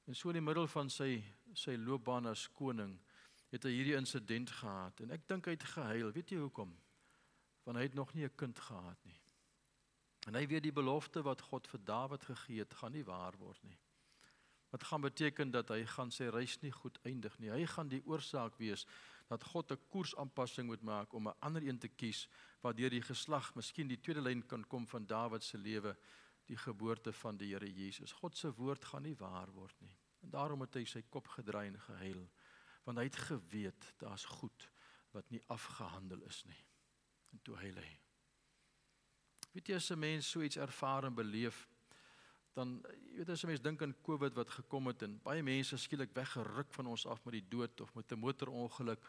En so in die middel van sy loopbaan as koning, het hy hierdie insident gehad. En ek dink hy het gehuil. Weet jy hoekom? Want hy het nog nie 'n kind gehad nie. En hy weet die belofte wat God vir Dawid gegee het, gaan nie waar word nie. Wat gaan beteken dat hy gaan sy reis nie goed eindig nie. Hy gaan die oorsaak wees dat God 'n koersaanpassing moet maak om 'n ander een te kies, waardeur die geslag, miskien die tweede lyn kan kom van Dawid se lewe, die geboorte van die Here Jesus. God se woord gaan nie waar word nie. En daarom het hy sy kop gedraai en gehuil, want hy het geweet, daar's goed wat nie afgehandel is nie. En toe huil hy. Weet jy, as 'n mens so iets ervaar en beleef, dan, weet as 'n mens dink aan COVID wat gekom het, en baie mense skielik weggeruk van ons af met die dood, of met 'n motorongeluk,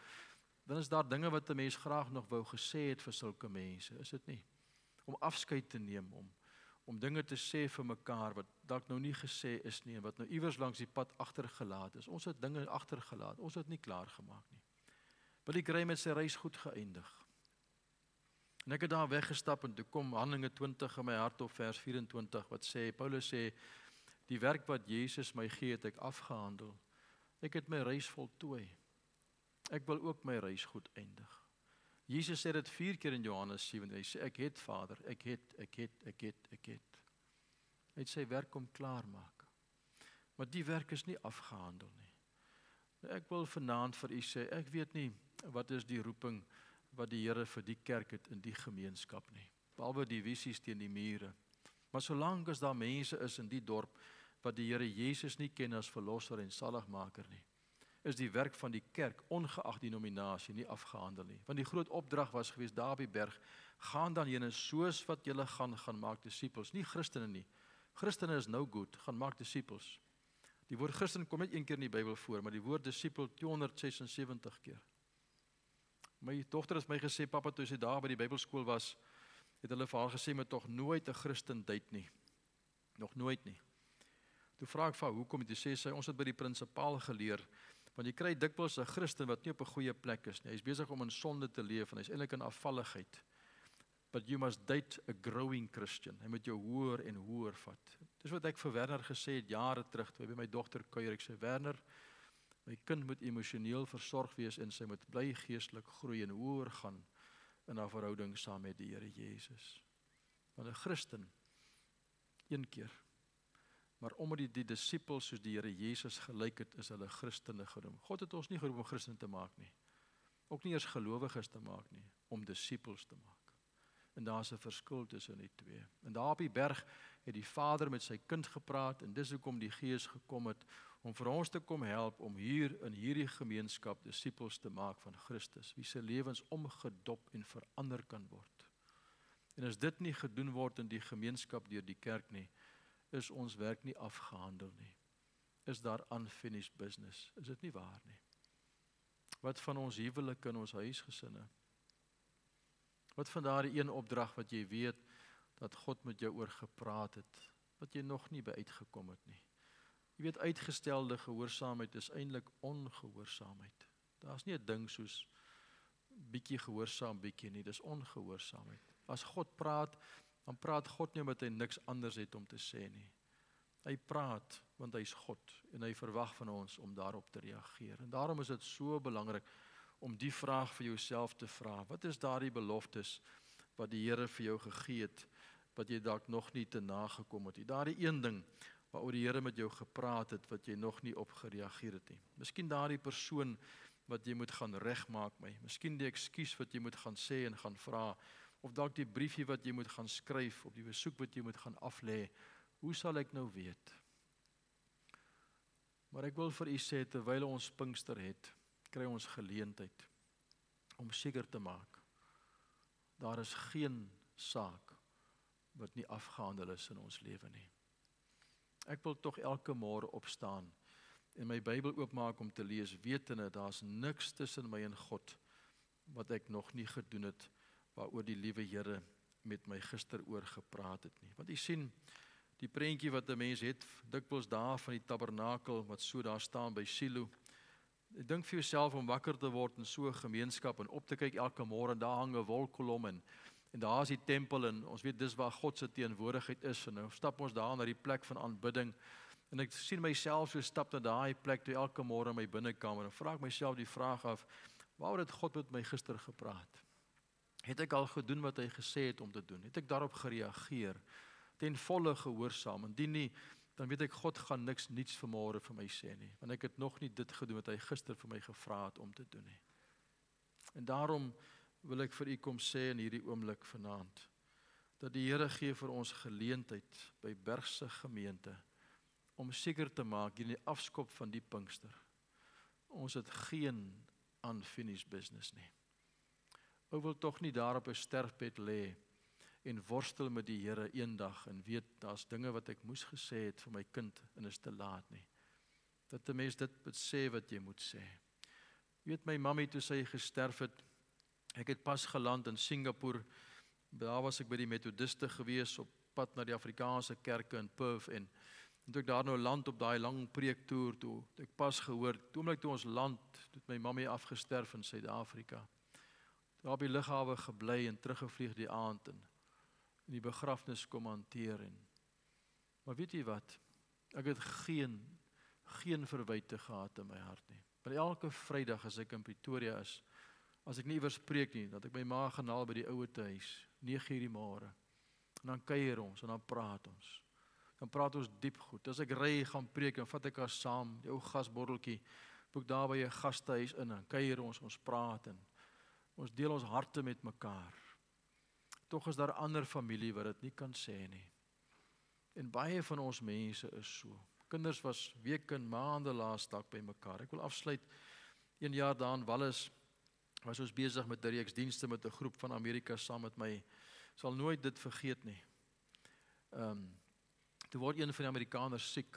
dan is daar dinge wat 'n mens graag nog wou gesê het vir sulke mense, is dit nie? Om afskeid te neem, om dinge te sê vir mekaar wat dalk nou nie gesê is nie en wat nou iewers langs die pad agtergelaat is. Ons het dinge agtergelaat, ons het nie klaar gemaak nie. Billy Graham het sy reis goed geëindig. En ek het daar weggestap en toe kom Handelinge 20 in my hart op vers 24 wat sê, Paulus sê, die werk wat Jesus my gee het ek afgehandel. Ek het my reis voltooi. Ek wil ook my reis goed eindig. Jesus sê dit 4 keer in Johannes 7, hy sê, ek het Vader, ek het. Hy het sy werk om klaarmaak. Maar die werk is nie afgehandel nie. Ek wil vanaand vir u sê, ek weet nie, wat is die roeping wat die Here vir die kerk het in die gemeenskap nie. Behalwe die visies teen die mure. Maar solank as daar mense is in die dorp wat die Here Jesus nie ken as verlosser en saligmaker nie, is die werk van die kerk, ongeag die nominasie, nie afgehandel nie. Want die groot opdrag was geweest daar op die berg, gaan dan heen en soos wat julle gaan maak disippels, nie Christene nie. Christene is nou goed, gaan maak disippels. Die woord Christen kom net 1 keer in die Bybel voor, maar die woord disipel 276 keer. My dogter het my gesê, papa, toe sy daar by die Bybelskool was, het hulle vir haar gesê, maar tog nooit 'n Christen date nie. Nog nooit nie. Toe vra ek vir hoekom, toe sê sy, ons het by die prinsipaal geleer, want jy kry dikwels 'n Christen wat nie op 'n goeie plek is nie. Hy is besig om in sonde te leef en hy is eintlik in afvalligheid. But you must date a growing Christian. Hy moet jou hoër en hoër vat. Dis wat ek vir Werner gesê het jare terug toe hy by my dogter kuier. Ek sê Werner, my kind moet emosioneel versorg wees en sy moet bly geestelik groei en hoër gaan in haar verhouding saam met die Here Jesus. Want 'n Christen 1 keer. Maar omdat die disippels soos die Here Jesus gelyk het, is hulle Christene genoem. God het ons nie geroep om Christen te maak nie. Ook nie eers gelowiges te maak nie, om disippels te maak. En daar's 'n verskil tussen die twee. En daar op die berg het die Vader met sy kind gepraat en dis hoekom die Gees gekom het om vir ons te kom help om hier in hierdie gemeenskap disippels te maak van Christus, wie se lewens omgedop en verander kan word. En as dit nie gedoen word in die gemeenskap deur die kerk nie, is ons werk nie afgehandel nie. Is daar unfinished business? Is dit nie waar nie? Wat van ons huwelike en ons huisgesinne? Wat van daardie een opdrag wat jy weet dat God met jou oor gepraat het, wat jy nog nie by uitgekom het nie? Jy weet, uitgestelde gehoorsaamheid is eintlik ongehoorsaamheid. Daar's nie 'n ding soos bietjie gehoorsaam, bietjie nie, dis ongehoorsaamheid. As God praat, dan praat God nie omdat hy niks anders het om te sê nie. Hy praat want hy's God en hy verwag van ons om daarop te reageer. En daarom is dit so belangrik om die vraag vir jouself te vra. Wat is daardie beloftes wat die Here vir jou gegee het, wat jy dalk nog nie te nagekom het nie? Daardie een ding waaroor die Here met jou gepraat het, wat jy nog nie op gereageer het nie. Miskien daardie persoon wat jy moet gaan regmaak my. Miskien die ekskuus wat jy moet gaan sê en gaan vra. Of dalk die briefie wat jy moet gaan skryf, of die besoek wat jy moet gaan aflê. Hoe sal ek nou weet? Maar ek wil vir u sê, terwyl ons Pinkster het, kry ons geleentheid om seker te maak, daar is geen saak wat nie afgehandel is in ons lewe nie. Ek wil tog elke môre opstaan en my Bybel oopmaak om te lees, wetende daar's niks tussen my en God wat ek nog nie gedoen het, waaroor die liewe Here met my gister oor gepraat het nie. Want u sien, die prentjie wat 'n mens het, dikwels daar van die tabernakel wat so daar staan by Silo. Ek dink vir jouself om wakker te word in so 'n gemeenskap en op te kyk elke môre en daar hang 'n wolkkolom en daar is die tempel en ons weet dis waar God se teenwoordigheid is en nou stap ons daar na die plek van aanbidding en ek sien myself so stap na daai plek toe elke môre in my binnekamer en vra ek myself die vraag af, waaroor het God met my gister gepraat? Het ek al gedoen wat hy gesê het om te doen? Het ek daarop gereageer? Ten volle gehoorsaam, indien nie, dan weet ek God gaan niks niets vanmôre vir my sê nie, want ek het nog nie dit gedoen wat hy gister vir my gevra het om te doen nie. En daarom wil ek vir u kom sê in hierdie oomblik vanaand, dat die Here gee vir ons geleentheid by Bergse gemeente, om seker te maak, hier in die afskop van die Pinkster, ons het geen unfinished business nie. Ou wil tog nie daar op 'n sterfbed lê, en worstel met die Here eendag en weet, daar's dinge wat ek moes gesê het vir my kind en is te laat nie. Dat 'n mens dit moet sê wat jy moet sê. Jy weet my mammy toe sy gesterf het, ek het pas geland in Singapore, daar was ek by die metodiste gewees op pad na die Afrikaanse kerke in Perth en toe ek daar nou land op daai lang preektoer toe, ek pas gehoor, toe ons land, toe het my mammy afgesterf in Suid-Afrika. Daar op die lughawe gebly en teruggevlieg die aand en die begrafnis kom hanteer en maar weet jy wat? Ek het geen verwyte gehad in my hart nie. Maar elke Vrydag as ek in Pretoria is, as ek nie iewers preek nie, dat ek my ma gaan haal by die ouete huis, 9:00 die môre. En dan kuier ons en dan praat ons. Dan praat ons diep goed. As ek ry gaan preek, dan vat ek haar saam, die ou gasbotteltjie, boek daar by 'n gastehuis in en kuier ons praat en ons deel ons harte met mekaar. Tog is daar ander familie wat dit nie kan sê nie. En baie van ons mense is so. Kinders was weke en maande laasdag by mekaar. Ek wil afsluit, 1 jaar daar in Wallis, was ons besig met 'n reeks dienste met 'n groep van Amerika saam met my. Sal nooit dit vergeet nie. Toe word een van die Amerikaners siek.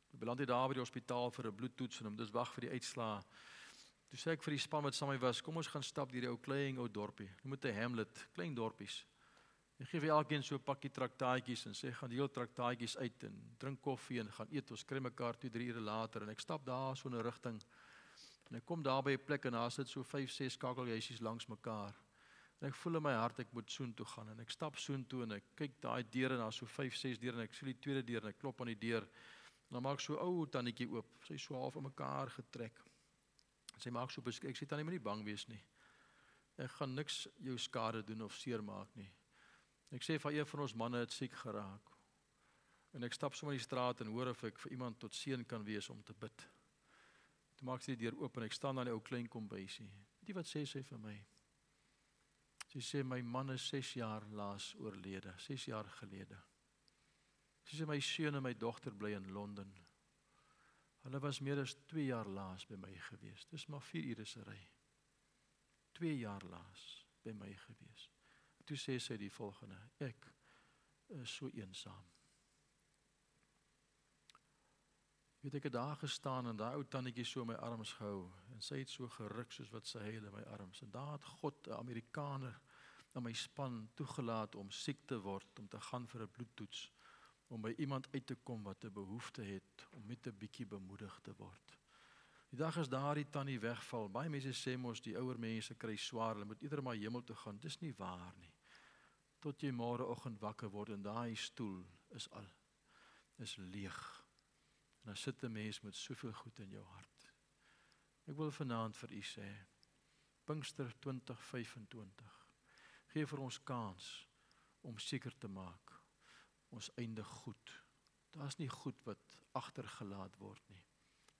Toe beland hy daar by die hospitaal vir 'n bloedtoets en hom dis wag vir die uitslae. Toe sê ek vir die span wat saam met my was, kom ons gaan stap deur die ou dorpie. Noem dit 'n hamlet, klein dorpies. Ek gee vir elkeen so 'n pakkie traktaatjies en sê gaan deel traktaatjies uit en drink koffie en gaan eet. Ons kry mekaar 2-3 ure later en ek stap daar so in 'n rigting. En ek kom daar by 'n plek en daar sit so 5-6 skakelhuisies langs mekaar. En ek voel in my hart ek moet soontoe gaan en ek stap soontoe en ek kyk daai deur en daar's so 5-6 deure en ek sien die tweede deur en ek klop aan die deur. En dan maak so 'n ou tannetjie oop. Sy is so half in mekaar getrek. En sy maak so beskik, ek sê tannie moenie bang wees nie. Ek gaan niks jou skade doen of seermaak nie. Ek sê vir een van ons manne het siek geraak. En ek stap sommer in die straat en hoor of ek vir iemand tot seën kan wees om te bid. Toe maak sy die deur oop en ek staan daar in die ou klein kombuisie. Weet jy wat sê sy vir my? Sy sê my man is 6 jaar laas oorlede, 6 jaar gelede. Sy sê my seun en my dogter bly in Londen. Hulle was meer as 2 jaar laas by my gewees. Dis maar 4 ure se ry. 2 jaar laas by my gewees. Toe sê sy die volgende: ek is so eensaam. Weet ek het daar gestaan en daai ou tannetjie so in my arms gehou en sy het so geruk soos wat sy huil in my arms. En daar het God 'n Amerikaner in my span toegelaat om siek te word, om te gaan vir 'n bloedtoets, om by iemand uit te kom wat 'n behoefte het om met 'n bietjie bemoedig te word. Die dag as daardie tannie wegval, baie mense sê mos die ouer mense kry swaar, hulle moet eerder maar hemel toe gaan. Dis nie waar nie. Tot jy môreoggend wakker word en daai stoel is leeg. En dan sit 'n mens met soveel goed in jou hart. Ek wil vanaand vir u sê, Pinkster 2025, gee vir ons kans om seker te maak, ons eindig goed. Daar's nie goed wat agtergelaat word nie.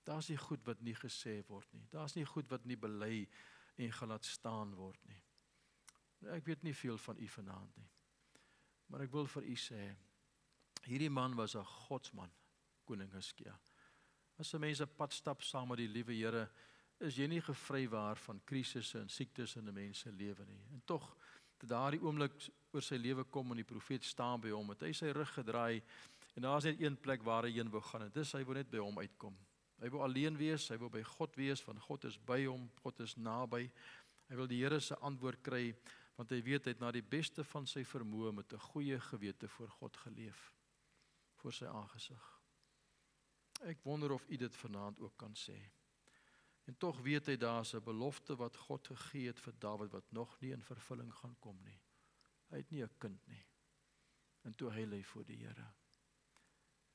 Daar's nie goed wat nie gesê word nie. Daar's nie goed wat nie bely en gelaat staan word nie. Ek weet nie veel van u vanaand nie. Maar ek wil vir u sê, hierdie man was 'n godsman, koning Hizkia. As 'n mens 'n pad stap saam met die liewe Here, is jy nie gevrywaar van krisisse en siektes in 'n mens se lewe nie. En tog, toe daardie oomblik oor sy lewe kom en die profeet staan by hom, het hy sy rug gedraai en daar's net een plek waar hy heen wou gaan en dis hy wou net by hom uitkom. Hy wou alleen wees, hy wou by God wees, want God is by hom, God is naby. Hy wil die Here se antwoord kry, want hy weet hy het na die beste van sy vermoë met 'n goeie gewete voor God geleef, voor sy aangesig. Ek wonder of u dit vanaand ook kan sê. En tog weet hy daar's 'n belofte wat God gegee het vir Dawid wat nog nie in vervulling gaan kom nie. Hy het nie 'n kind nie. En toe huil hy voor die Here.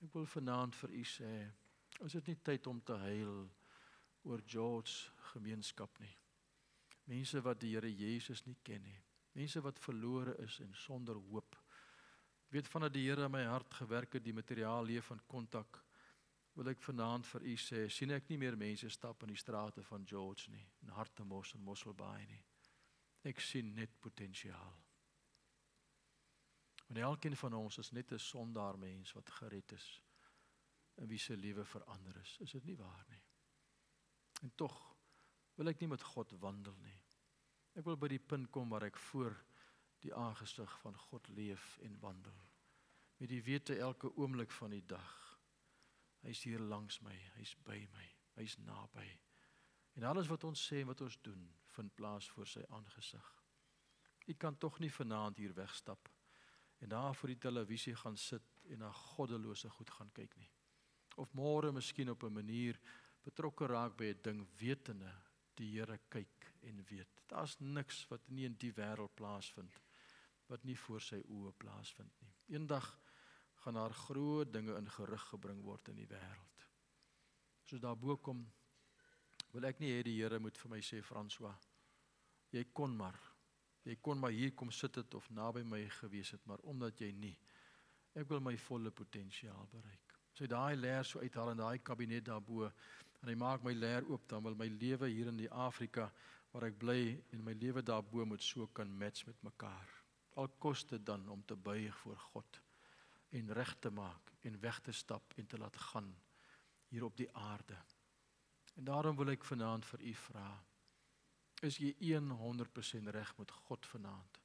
Ek wil vanaand vir u sê, is dit nie tyd om te huil oor George gemeenskap nie. Mense wat die Here Jesus nie ken nie. Mense wat verlore is en sonder hoop. Ek weet vandat die Here in my hart gewerk het, die materiaal leef van kontak, wil ek vanaand vir u sê, sien ek nie meer mense stap in die strate van George nie, in Hartemos en Mosselbaai nie. Ek sien net potensiaal. Want elkeen van ons is net 'n sondaar mens wat gered is, en wie se lewe verander is dit nie waar nie? En tog wil ek nie met God wandel nie. Ek wil by die punt kom waar ek voor die aangesig van God leef en wandel. Met die wete elke oomblik van die dag. Hy's hier langs my, hy's by my, hy's naby. En alles wat ons sê en wat ons doen, vind plaas voor sy aangesig. U kan tog nie vanaand hier wegstap en daar voor die televisie gaan sit en na goddelose goed gaan kyk nie. Of môre miskien op 'n manier betrokke raak by 'n ding wetende die Here kyk en weet. Daar's niks wat nie in die wêreld plaasvind wat nie voor sy oë plaasvind nie. Eendag gaan daar groot dinge in gerig gebring word in die wêreld. Soos daarbo kom, wil ek nie hê die Here moet vir my sê, François, jy kon maar hier kom sit het of naby my gewees het, maar omdat jy nie, ek wil my volle potensiaal bereik. As hy daai leer so uithaal in daai kabinet daarbo, en hy maak my leer oop, dan wil my lewe hier in die Afrika, waar ek bly, en my lewe daarbo moet so kan match met mekaar. Al kos dit dan om te buig voor God, en reg te maak, en weg te stap, en te laat gaan, hier op die aarde. En daarom wil ek vanaand vir u vra, is jy 100% reg met God vanaand?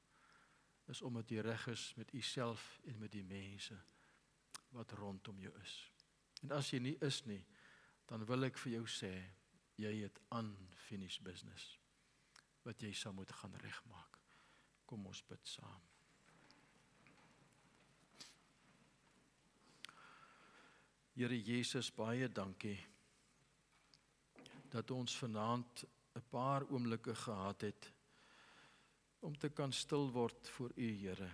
Is omdat jy reg is met u self en met die mense wat rondom jou is. En as jy nie is nie, dan wil ek vir jou sê, jy het unfinished business, wat jy sal moet gaan regmaak. Kom ons bid saam. Here Jesus, baie dankie, dat ons vanaand 'n paar oomblikke gehad het, om te kan stil word voor u, Here,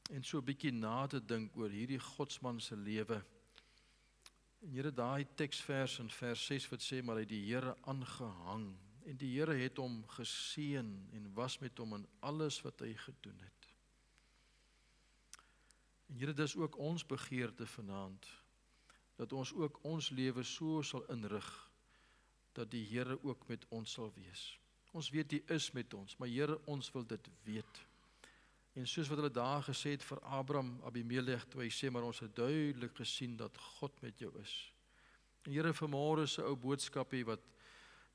en so 'n bietjie na te dink oor hierdie godsman se lewe. En Here, daai teksvers in vers 6 wat sê, maar hy het die Here aangehang, en die Here het hom geseën, en was met hom in alles wat hy gedoen het. En Here, dis ook ons begeerte vanaand, dat ons ook ons lewe so sal inrig, dat die Here ook met ons sal wees. Ons weet hy is met ons, maar Here, ons wil dit weet. En soos wat hulle daar gesê het vir Abraham, Abimelech, toe hy sê, maar ons het duidelik gesien dat God met jou is. En Here, vanmôre se ou boodskap hier, wat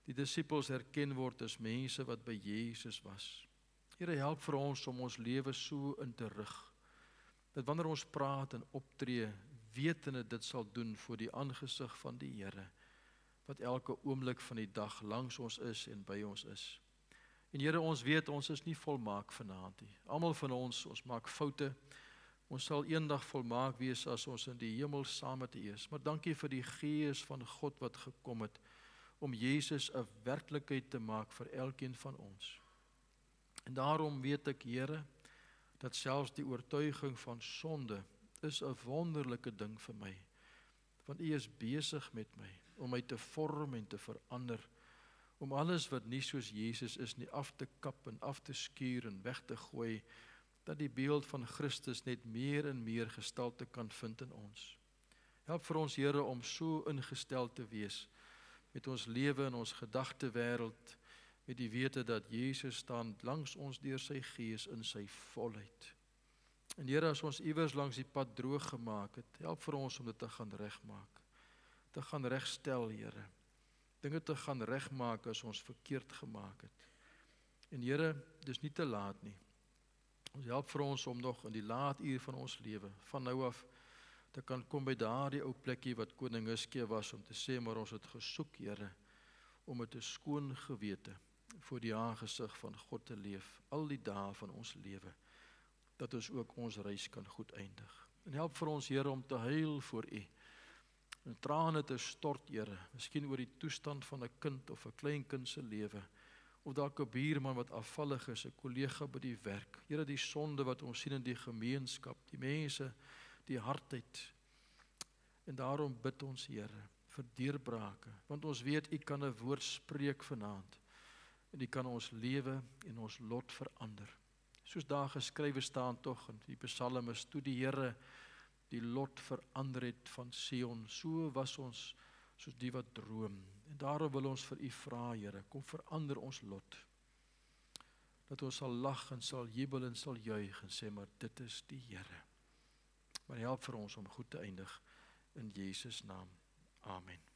die disippels herken word as mense wat by Jesus was. Here, help vir ons om ons lewe so in te rig, dat wanneer ons praat en optree, wetende dit sal doen voor die aangesig van die Here, wat elke oomblik van die dag langs ons is en by ons is. En Here, ons weet, ons is nie volmaak vanaand nie. Almal van ons maak foute. Ons sal eendag volmaak wees as ons in die hemel saam met U is. Maar dankie vir die Gees van God wat gekom het, om Jesus 'n werklikheid te maak vir elkeen van ons. En daarom weet ek, Here, dat selfs die oortuiging van sonde is 'n wonderlike ding vir my. Want U is besig met my, om my te vorm en te verander, om alles wat nie soos Jesus is nie af te kap en af te skuur en weg te gooi, dat die beeld van Christus net meer en meer gestalte kan vind in ons. Help vir ons, Here, om so ingestel te wees met ons lewe en ons gedagtewêreld, met die wete dat Jesus staan langs ons deur sy Gees in sy volheid. En Here, as ons iewers langs die pad droog gemaak het, help vir ons om dit te gaan regmaak, te gaan regstel, Here, dinge te gaan regmaak as ons verkeerd gemaak het. En Here, dis nie te laat nie. Ons help vir ons om nog in die laat uur van ons lewe, van nou af, te kan kom by daardie ou plekkie wat koning Hizkia was, om te sê, maar ons het gesoek, Here, om met 'n skoon gewete voor die aangesig van God te leef, al die dae van ons lewe, dat ons ook ons reis kan goed eindig. En help vir ons, Here, om te huil voor U, en trane te stort, Here, miskien oor die toestand van 'n kind of 'n kleinkind se lewe, of dalk 'n buurman wat afvallig is, 'n kollega by die werk. Here, die sonde wat ons sien in die gemeenskap, die mense, die hardheid. En daarom bid ons, Here, vir deurbrake, want ons weet U kan 'n woord spreek vanaand, en U kan ons lewe en ons lot verander. Soos daar geskrywe staan tog in die psalmes, toe die Here die lot verander het van Sion, so was ons soos die wat droom. En daarom wil ons vir U vra, Here, kom verander ons lot, dat ons sal lag en sal jubel en sal juig en sê, maar dit is die Here. Maar help vir ons om goed te eindig, in Jesus naam. Amen.